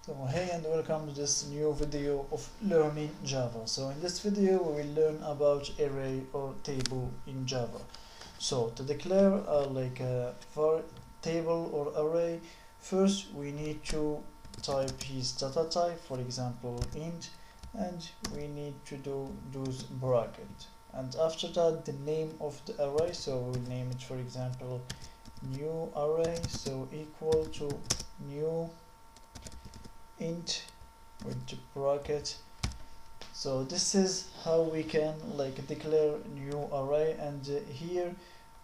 So hey and welcome to this new video of learning Java. So in this video we will learn about array or table in Java. So to declare a table or array, first we need to type his data type, for example int, and we need to use bracket. And after that the name of the array, so we'll name it for example new array, so equal to new int with the bracket. So this is how we can declare new array, and here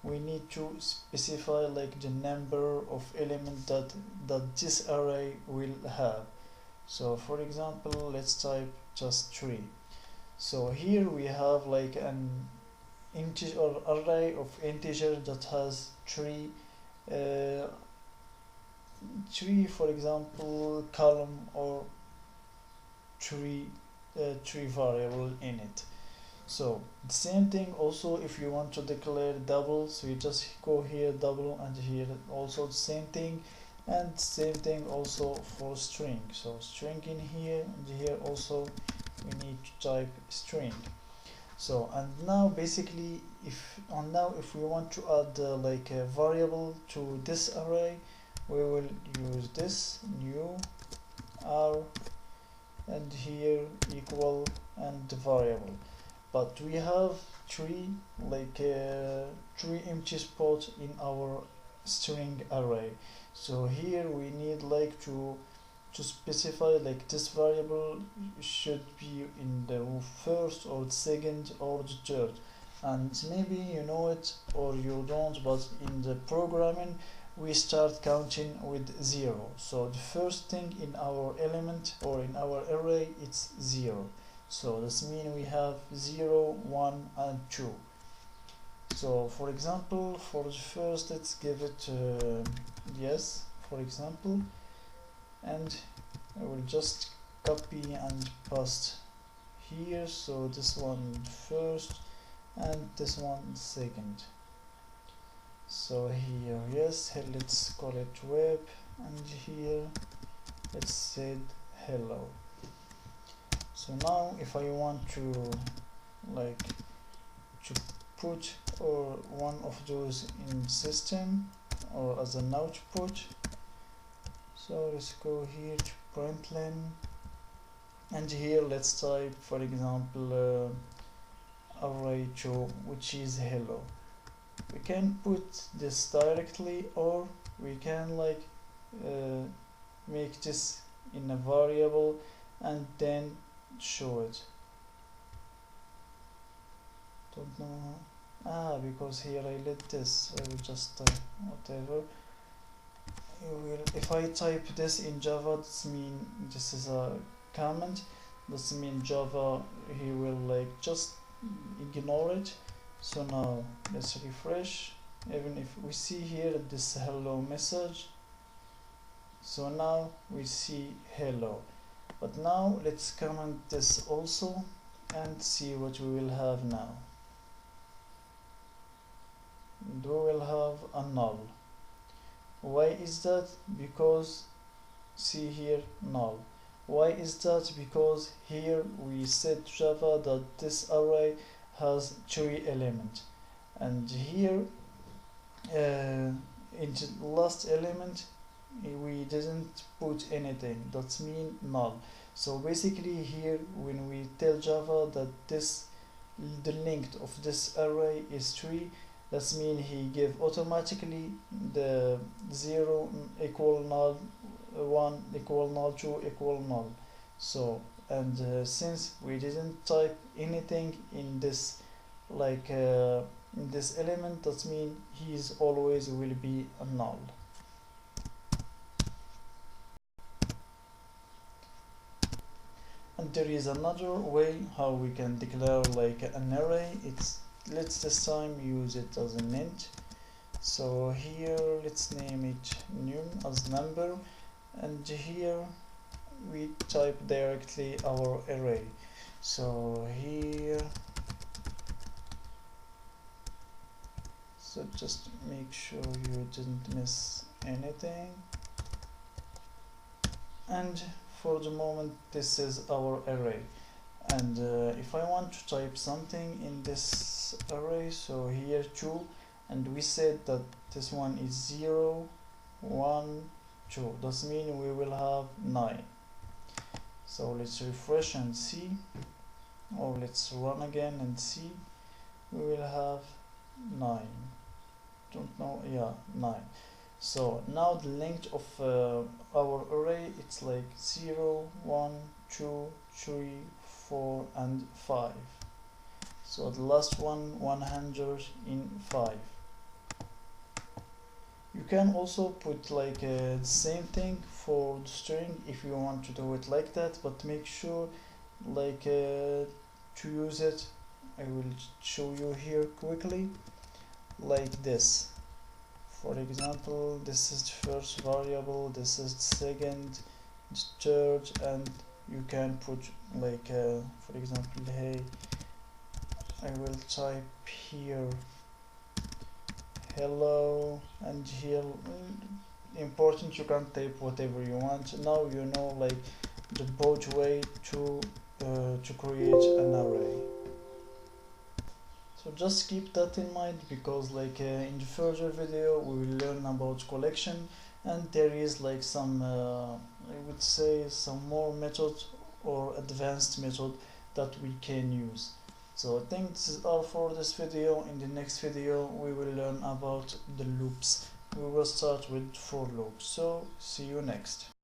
we need to specify the number of elements that this array will have. So for example let's type just 3. So here we have an integer or array of integer that has three for example column or three variable in it. So the same thing also if you want to declare double, so you just go here double, and here also the same thing, and same thing also for string. So string in here, and here also we need to type string. So and now basically if we want to add a variable to this array, we will use this new r and here equal and the variable. But we have three empty spots in our string array. So here we need to specify this variable should be in the first or the second or the third, and maybe you know it or you don't, but in the programming we start counting with 0. So the first thing in our element or in our array it's 0. So this means we have 0, 1 and 2. So for example for the first, let's give it yes for example, and I will just copy and paste here. So this one first and this one second. So here yes, here let's call it web, and here let's say hello. So now if I want to put or one of those in system or as an output, so let's go here to println, and here let's type for example array2, which is hello. We can put this directly, or we can make this in a variable and then show it. Don't know because here I let this, I will just whatever. If I type this in Java, this mean this is a comment, this mean Java he will just ignore it. So now let's refresh, even if we see here this hello message, so now we see hello. But now let's comment this also and see what we will have now. And we will have a null. Why is that? Because see here null. Why is that? Because here we said Java that this array has 3 elements, and here in the last element we didn't put anything, that means null. So basically here when we tell Java that the length of this array is 3, that means he give automatically the 0 equal null, 1 equal null, 2 equal null. So and since we didn't type anything in this in this element, that means he is always will be a null. And there is another way how we can declare an array. Let's this time use it as an int. So here let's name it num as number, and here we type directly our array. So here, so just make sure you didn't miss anything, and for the moment this is our array, and if I want to type something in this array, so here 2, and we said that this one is 0 1 2, that means we will have 9. So let's refresh and see, or let's run again and see. We will have 9, don't know, yeah, 9. So now the length of our array, it's like 0 1 2 3 4 and 5. So the last one 100 in 5. You can also put like the same thing for the string if you want to do it like that, but make sure like to use it. I will show you here quickly, like this. For example, this is the first variable, this is the second, the third, and you can put like for example, hey, I will type here hello, and here important, you can type whatever you want. Now you know like the both way to create an array. So just keep that in mind, because like in the further video we will learn about collection, and there is like some I would say some more method or advanced method that we can use. So I think this is all for this video. In the next video we will learn about the loops. We will start with for loops. So see you next.